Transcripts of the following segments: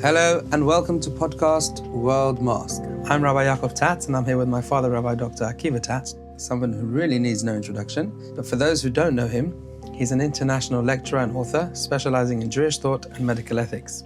Hello and welcome to podcast Worldmask. I'm Rabbi Yakov Tatz and I'm here with my father, Rabbi Dr. Akiva Tatz, someone who really needs no introduction. But for those who don't know him, he's an international lecturer and author specializing in Jewish thought and medical ethics.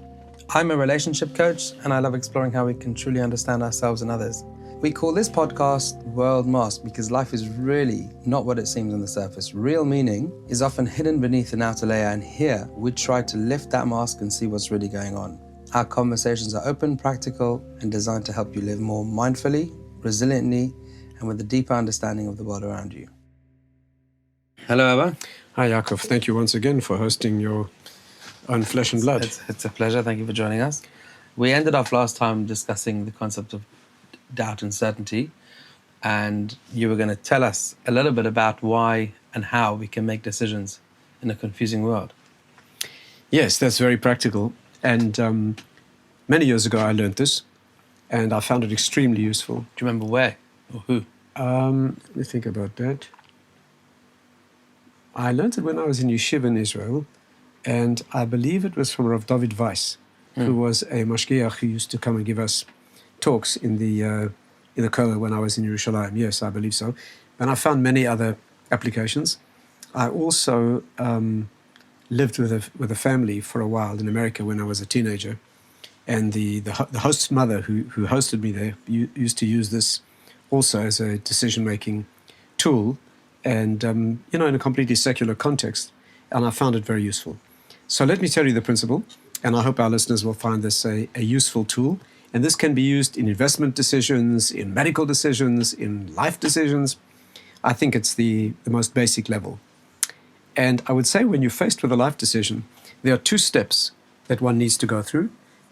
I'm a relationship coach and I love exploring how we can truly understand ourselves and others. We call this podcast Worldmask because life is really not what it seems on the surface. Real meaning is often hidden beneath an outer layer, and here we try to lift that mask and see what's really going on. Our conversations are open, practical, and designed to help you live more mindfully, resiliently, and with a deeper understanding of the world around you. Hello, Abba. Hi, Yaakov. Thank you once again for hosting your own flesh and blood. It's a pleasure. Thank you for joining us. We ended off last time discussing the concept of doubt and certainty, and you were going to tell us a little bit about why and how we can make decisions in a confusing world. Yes, that's very practical. And many years ago, I learned this, and I found it extremely useful. Do you remember where or who? Let me think about that. I learned it when I was in yeshiva in Israel, and I believe it was from Rav David Weiss, who was a mashgiach who used to come and give us talks in the kollel when I was in Yerushalayim. Yes, I believe so. And I found many other applications. I also lived with a family for a while in America when I was a teenager, and the host's mother who hosted me there used to use this also as a decision-making tool, and in a completely secular context, and I found it very useful. So let me tell you the principle, and I hope our listeners will find this a useful tool. And this can be used in investment decisions, in medical decisions, in life decisions. I think it's the most basic level. And I would say when you're faced with a life decision, there are two steps that one needs to go through,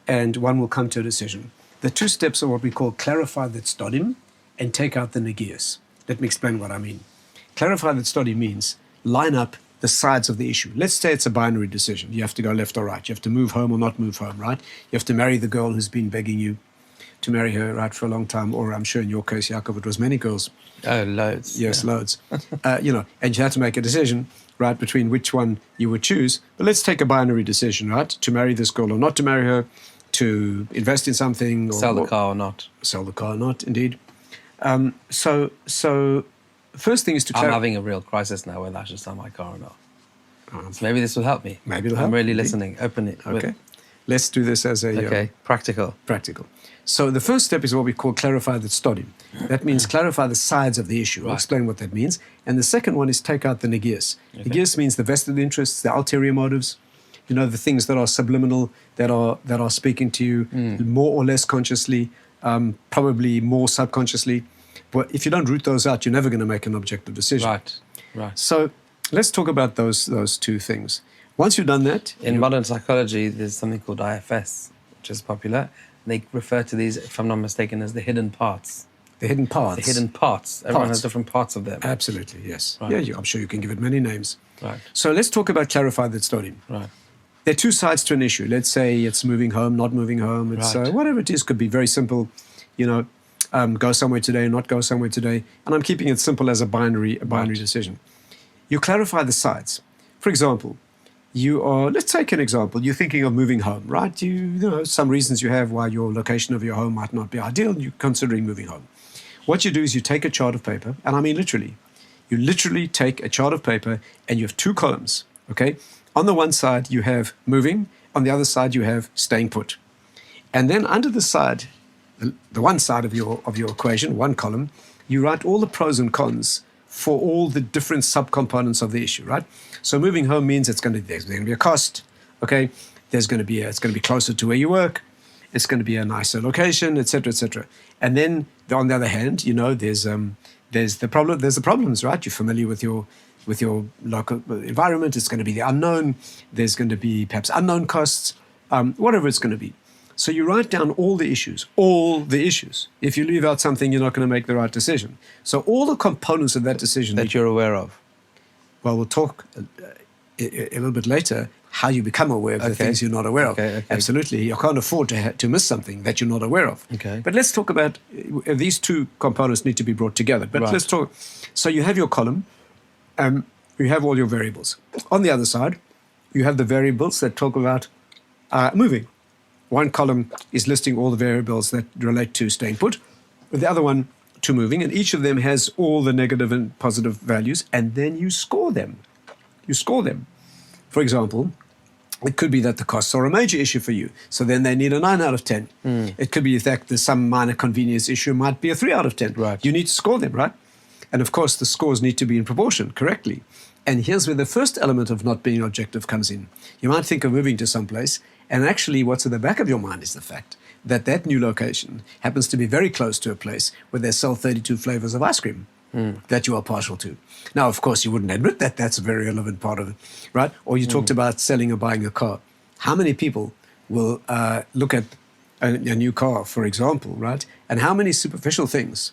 and one will come to a decision. The two steps are what we call clarify the tzdodim and take out the negias. Let me explain what I mean. Clarify the tzdodim means line up the sides of the issue. Let's say it's a binary decision. You have to go left or right. You have to move home or not move home, right? You have to marry the girl who's been begging you to marry her, right, for a long time. Or I'm sure in your case, Yaakov, it was many girls. Oh, loads. Yes, yeah. Loads. And you had to make a decision, right, between which one you would choose. But let's take a binary decision, right? To marry this girl or not to marry her, to invest in something. Or sell the car or not. Sell the car or not, indeed. So first thing is to I'm having a real crisis now whether I should sell my car or not. So maybe this will help me. Maybe it'll help. I'm really listening. Open it. Okay. Let's do this as a... practical. Practical. So the first step is what we call clarify the tzdodim. That means clarify the sides of the issue. I'll explain what that means. And the second one is take out the negias. Okay. Negias means the vested interests, the ulterior motives, the things that are subliminal, that are speaking to you more or less consciously, probably more subconsciously. But if you don't root those out, you're never going to make an objective decision. Right. So let's talk about those two things. Once you've done that... In modern psychology, there's something called IFS, which is popular. They refer to these, if I'm not mistaken, as the hidden parts. The hidden parts? The hidden parts. Everyone has different parts of them. Absolutely, yes. Right. Yeah, I'm sure you can give it many names. Right. So let's talk about clarify the tzdodim. Right. There are two sides to an issue. Let's say it's moving home, not moving home. It's whatever it is, could be very simple, go somewhere today, not go somewhere today. And I'm keeping it simple as a binary decision. You clarify the sides. For example, let's take an example. You're thinking of moving home, right? Some reasons you have why your location of your home might not be ideal. You're considering moving home. What you do is you take a chart of paper, and I mean literally. You literally take a chart of paper and you have two columns, okay? On the one side, you have moving. On the other side, you have staying put. And then under the side, the one side of your equation, one column, you write all the pros and cons for all the different subcomponents of the issue, right? So moving home means there's going to be a cost, okay? It's going to be closer to where you work. It's going to be a nicer location, etc., etc. And then on the other hand, there's the problem. There's the problems, right? You're familiar with your local environment. It's going to be the unknown. There's going to be perhaps unknown costs, whatever it's going to be. So you write down all the issues. If you leave out something, you're not going to make the right decision. So all the components of that decision that you're aware of. Well, we'll talk a little bit later how you become aware of the things you're not aware of. Okay. Absolutely. You can't afford to miss something that you're not aware of. Okay. But let's talk about these two components need to be brought together. But let's talk. So you have your column. You have all your variables. On the other side, you have the variables that talk about moving. One column is listing all the variables that relate to staying put, the other one to moving, and each of them has all the negative and positive values, and then you score them. You score them. For example, it could be that the costs are a major issue for you, so then they need a 9 out of 10. It could be that there's some minor convenience issue, might be a 3 out of 10. Right. You need to score them, right? And of course, the scores need to be in proportion, correctly. And here's where the first element of not being objective comes in. You might think of moving to some place, and actually what's in the back of your mind is the fact that that new location happens to be very close to a place where they sell 32 flavors of ice cream that you are partial to. Now, of course, you wouldn't admit that that's a very relevant part of it, right? Or you talked about selling or buying a car. How many people will look at a new car, for example, right? And how many superficial things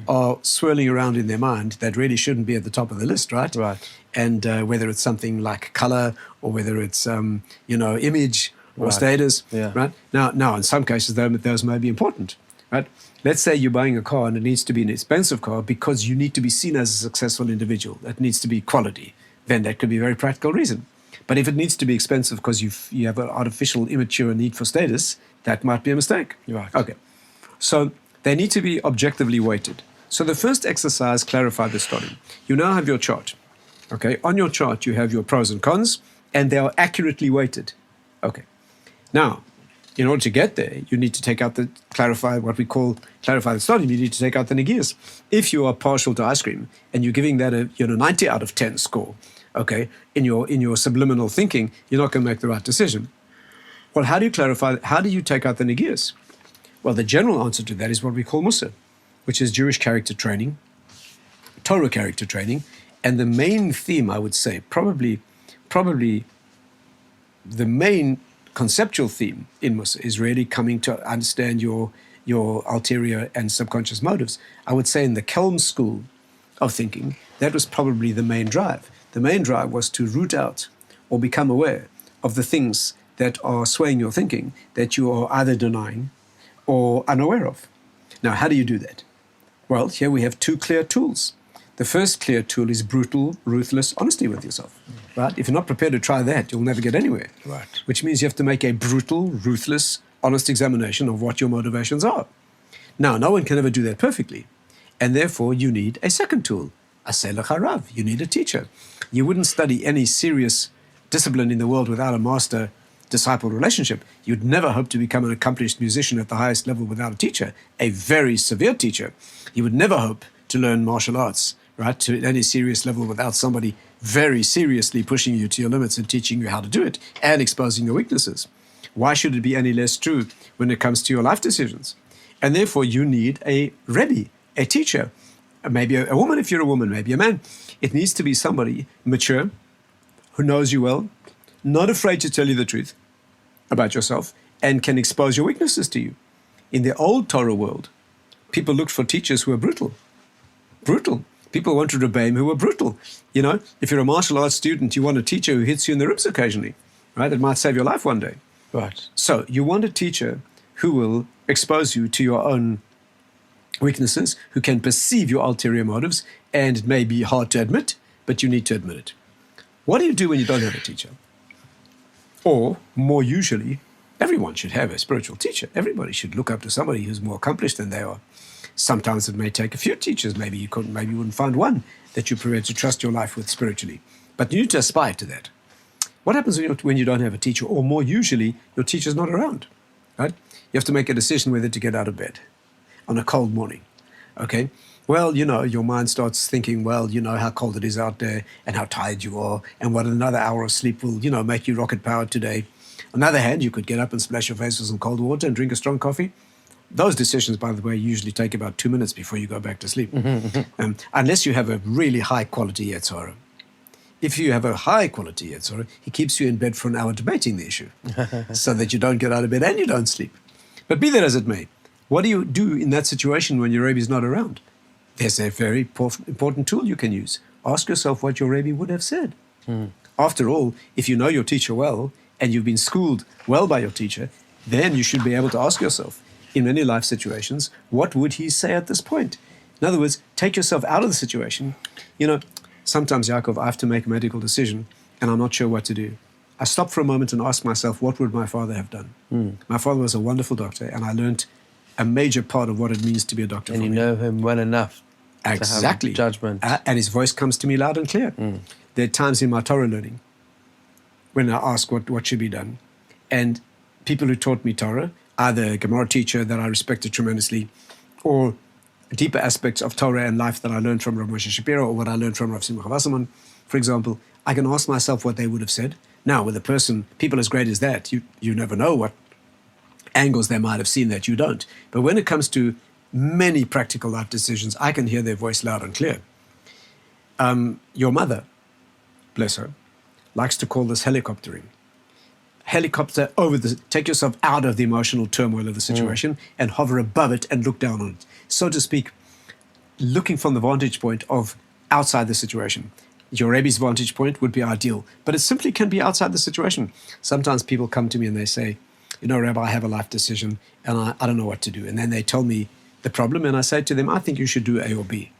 are swirling around in their mind that really shouldn't be at the top of the list, right? Right. And whether it's something like color or whether it's, image or status, right? Now, in some cases, those may be important, right? Let's say you're buying a car and it needs to be an expensive car because you need to be seen as a successful individual. That needs to be quality. Then that could be a very practical reason. But if it needs to be expensive because you have an artificial, immature need for status, that might be a mistake. Right. Okay. So they need to be objectively weighted. So the first exercise, clarify the starting. You now have your chart. Okay. On your chart, you have your pros and cons, and they are accurately weighted. Okay. Now, in order to get there, you need to clarify the starting. You need to take out the nagias. If you are partial to ice cream and you're giving that a 90 out of 10 score, okay, in your subliminal thinking, you're not going to make the right decision. Well, how do you clarify? How do you take out the nagias? Well, the general answer to that is what we call Musa, which is Jewish character training, Torah character training, and the main theme, I would say, probably the main conceptual theme in Musa is really coming to understand your ulterior and subconscious motives. I would say in the Kelm school of thinking, that was probably the main drive. The main drive was to root out or become aware of the things that are swaying your thinking that you are either denying or unaware of. Now, how do you do that? Well, here we have two clear tools. The first clear tool is brutal, ruthless honesty with yourself. Right? If you're not prepared to try that, you'll never get anywhere. Right. Which means you have to make a brutal, ruthless, honest examination of what your motivations are. Now, no one can ever do that perfectly. And therefore, you need a second tool, aseh l'charav. You need a teacher. You wouldn't study any serious discipline in the world without a master-disciple relationship. You'd never hope to become an accomplished musician at the highest level without a teacher, a very severe teacher. You would never hope to learn martial arts, right, to any serious level without somebody very seriously pushing you to your limits and teaching you how to do it and exposing your weaknesses. Why should it be any less true when it comes to your life decisions? And therefore, you need a Rebbe, a teacher, maybe a woman if you're a woman, maybe a man. It needs to be somebody mature, who knows you well, not afraid to tell you the truth about yourself, and can expose your weaknesses to you. In the old Torah world, people looked for teachers who were brutal. Brutal. People wanted rebbeim who were brutal. You know, if you're a martial arts student, you want a teacher who hits you in the ribs occasionally, right? That might save your life one day. Right. So you want a teacher who will expose you to your own weaknesses, who can perceive your ulterior motives, and it may be hard to admit, but you need to admit it. What do you do when you don't have a teacher? Or, more usually, everyone should have a spiritual teacher. Everybody should look up to somebody who's more accomplished than they are. Sometimes it may take a few teachers. Maybe you wouldn't find one that you're prepared to trust your life with spiritually. But you need to aspire to that. What happens when you don't have a teacher, or more usually, your teacher's not around, right? You have to make a decision whether to get out of bed on a cold morning, okay? Well, your mind starts thinking, well, how cold it is out there and how tired you are and what another hour of sleep will, make you rocket powered today. On the other hand, you could get up and splash your face with some cold water and drink a strong coffee. Those decisions, by the way, usually take about 2 minutes before you go back to sleep, unless you have a really high-quality Yetzirah. If you have a high-quality Yetzirah, he keeps you in bed for an hour debating the issue so that you don't get out of bed and you don't sleep. But be that as it may, what do you do in that situation when your Rebbe is not around? There's a very important tool you can use. Ask yourself what your Rebbe would have said. After all, if you know your teacher well and you've been schooled well by your teacher, then you should be able to ask yourself, in many life situations, what would he say at this point? In other words, take yourself out of the situation. Sometimes, Yaakov, I have to make a medical decision and I'm not sure what to do. I stop for a moment and ask myself, what would my father have done? My father was a wonderful doctor, and I learned a major part of what it means to be a doctor. And you know him well enough exactly to have judgment. And his voice comes to me loud and clear. There are times in my Torah learning when I ask what should be done, and people who taught me Torah, either a Gemara teacher that I respected tremendously, or deeper aspects of Torah and life that I learned from Rav Moshe Shapiro, or what I learned from Rav Simcha Wasserman, for example, I can ask myself what they would have said. Now, with a person, people as great as that, you never know what angles they might have seen that you don't. But when it comes to many practical life decisions, I can hear their voice loud and clear. Your mother, bless her, likes to call this helicoptering. Helicopter take yourself out of the emotional turmoil of the situation and hover above it and look down on it. So to speak, looking from the vantage point of outside the situation. Your Rebbe's vantage point would be ideal, but it simply can be outside the situation. Sometimes people come to me and they say, Rabbi, I have a life decision and I don't know what to do. And then they tell me the problem and I say to them, I think you should do A or B.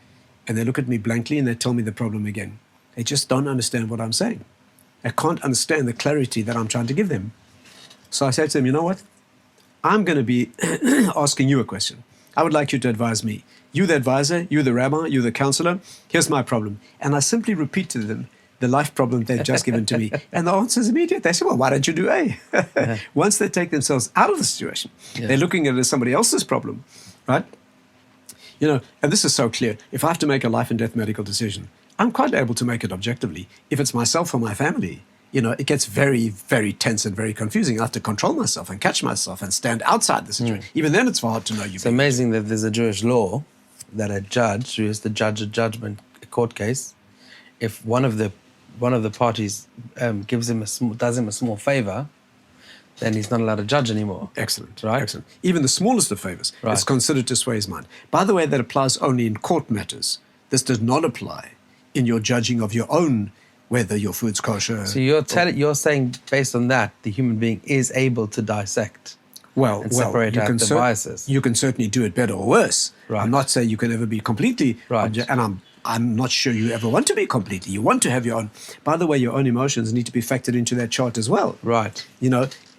And they look at me blankly and they tell me the problem again. They just don't understand what I'm saying. They can't understand the clarity that I'm trying to give them. So I say to them, you know what? I'm going to be asking you a question. I would like you to advise me. You the advisor, you the rabbi, you the counselor, here's my problem. And I simply repeat to them the life problem they've just given to me. And the answer is immediate. They say, well, why don't you do A? Once they take themselves out of the situation, they're looking at it as somebody else's problem, right? And this is so clear. If I have to make a life and death medical decision, I'm quite able to make it objectively. If it's myself or my family, it gets very, very tense and very confusing. I have to control myself and catch myself and stand outside the situation. Even then, it's hard to know you. It's amazing that there's a Jewish law that a judge, who is the judge of judgment, a court case, if one of the parties does him a small favor, then he's not allowed to judge anymore. Excellent, right? Excellent. Even the smallest of favors is considered to sway his mind. By the way, that applies only in court matters. This does not apply in your judging of your own, whether your food's kosher. So you're saying, based on that, the human being is able to dissect and separate out the biases. You can certainly do it better or worse. Right. I'm not saying you can ever be completely, and I'm not sure you ever want to be completely. You want to have your own. By the way, your own emotions need to be factored into that chart as well. Right.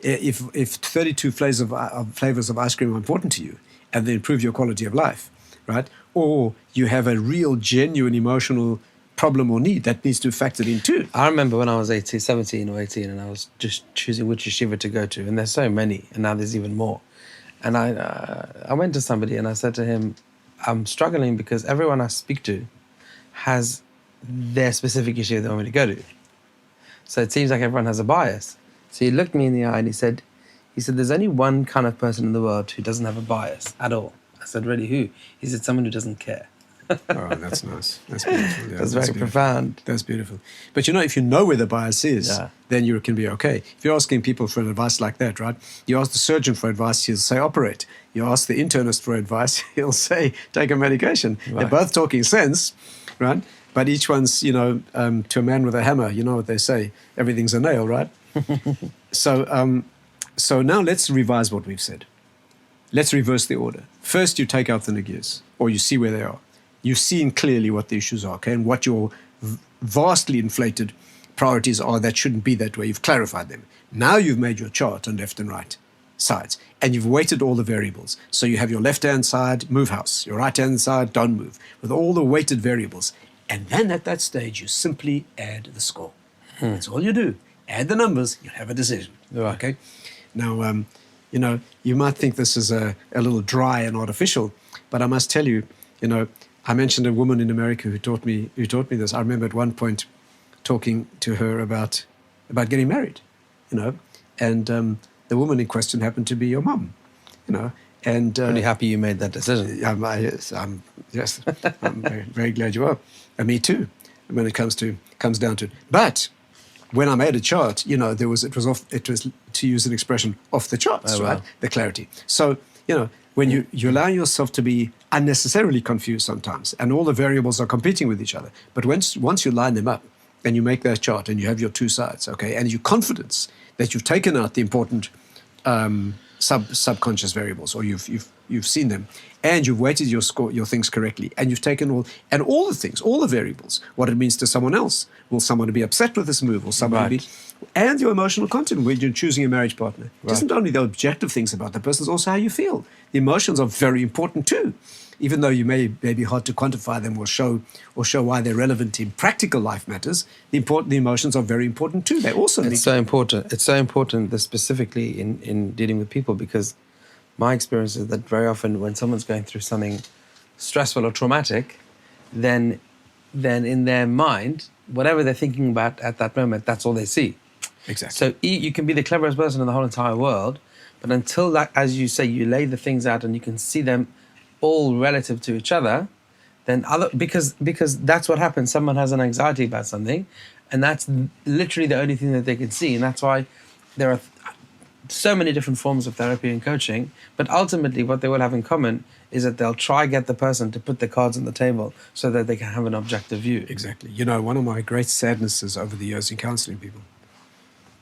If 32 flavors of ice cream are important to you, and they improve your quality of life, right? Or you have a real, genuine emotional problem or need that needs to be factored in too. I remember when I was 17 or 18 and I was just choosing which yeshiva to go to, and there's so many, and now there's even more. And I went to somebody and I said to him, I'm struggling because everyone I speak to has their specific yeshiva they want me to go to. So it seems like everyone has a bias. So he looked me in the eye and he said, there's only one kind of person in the world who doesn't have a bias at all. I said, really, who? He said, someone who doesn't care. Oh, that's nice. That's beautiful. Yeah, that's very beautiful. Profound. That's beautiful. But if you know where the bias is, then you can be okay. If you're asking people for advice like that, right? You ask the surgeon for advice, he'll say operate. You ask the internist for advice, he'll say take a medication. Right. They're both talking sense, right? But each one's, to a man with a hammer, you know what they say, everything's a nail, right? So now let's revise what we've said. Let's reverse the order. First, you take out the nagias, or you see where they are. You've seen clearly what the issues are, okay, and what your vastly inflated priorities are that shouldn't be that way. You've clarified them. Now you've made your chart on left and right sides, and you've weighted all the variables. So you have your left-hand side, move house, your right-hand side, don't move, with all the weighted variables. And then at that stage, you simply add the score. That's all you do. Add the numbers, you have a decision, okay? Now, you might think this is a little dry and artificial, but I must tell you, I mentioned a woman in America who taught me this. I remember at one point talking to her about getting married, and the woman in question happened to be your mum, and pretty happy you made that decision. I'm very, very glad you are, and me too. When it comes down to it, but when I made a chart, it was to use an expression off the charts, right? The clarity. So when you allow yourself to be unnecessarily confused sometimes, and all the variables are competing with each other. But once you line them up and you make that chart and you have your two sides, okay, and you're confident that you've taken out the important subconscious variables, or you've you've seen them, and you've weighted your things correctly, and you've taken all the things, all the variables, what it means to someone else. Will someone be upset with this move? Will someone be... And your emotional content when you're choosing a marriage partner. It isn't only the objective things about the person, it's also how you feel. The emotions are very important too. Even though you may be hard to quantify them or show why they're relevant in practical life matters, the emotions are very important too. They also It's so important. It's so important that specifically in dealing with people, because my experience is that very often when someone's going through something stressful or traumatic, then in their mind, whatever they're thinking about at that moment, that's all they see. Exactly. So you can be the cleverest person in the whole entire world, but until that, as you say, you lay the things out and you can see them all relative to each other, then because that's what happens. Someone has an anxiety about something, and that's literally the only thing that they can see, and that's why there are so many different forms of therapy and coaching. But ultimately, what they will have in common is that they'll try get the person to put the cards on the table so that they can have an objective view. Exactly. You know, one of my great sadnesses over the years in counseling people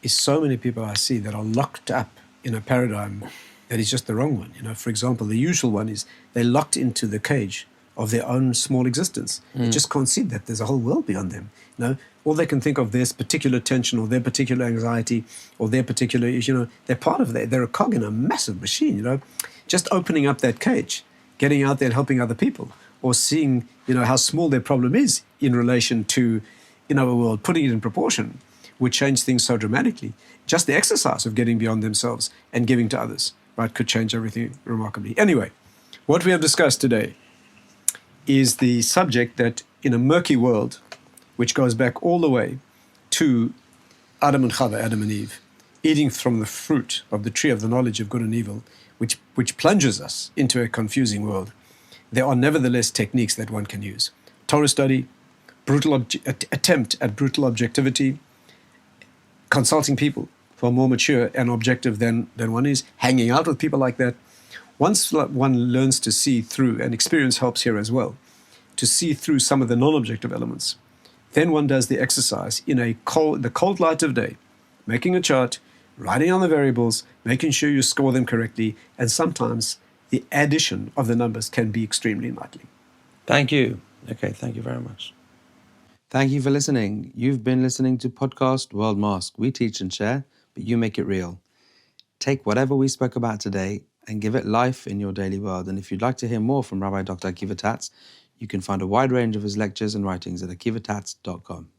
is so many people I see that are locked up in a paradigm that is just the wrong one. You know, for example, the usual one is they're locked into the cage of their own small existence. They just can't see that there's a whole world beyond them. You know, all they can think of their particular tension or their particular anxiety or their particular, you know, they're part of that. They're a cog in a massive machine, you know. Just opening up that cage, getting out there and helping other people, or seeing, you know, how small their problem is in relation to, in our world, putting it in proportion would change things so dramatically. Just the exercise of getting beyond themselves and giving to others, right, could change everything remarkably. Anyway, what we have discussed today is the subject that in a murky world, which goes back all the way to Adam and Chava, Adam and Eve, eating from the fruit of the tree of the knowledge of good and evil, which plunges us into a confusing world, there are nevertheless techniques that one can use. Torah study, attempt at brutal objectivity, consulting people who are more mature and objective than one is, hanging out with people like that. Once one learns to see through, and experience helps here as well, to see through some of the non-objective elements, then one does the exercise in the cold light of day, making a chart, writing on the variables, making sure you score them correctly, and sometimes the addition of the numbers can be extremely enlightening. Thank you. Okay, thank you very much. Thank you for listening. You've been listening to podcast Worldmask. We teach and share, but you make it real. Take whatever we spoke about today and give it life in your daily world. And if you'd like to hear more from Rabbi Dr. Akiva Tatz, you can find a wide range of his lectures and writings at akivatatz.com.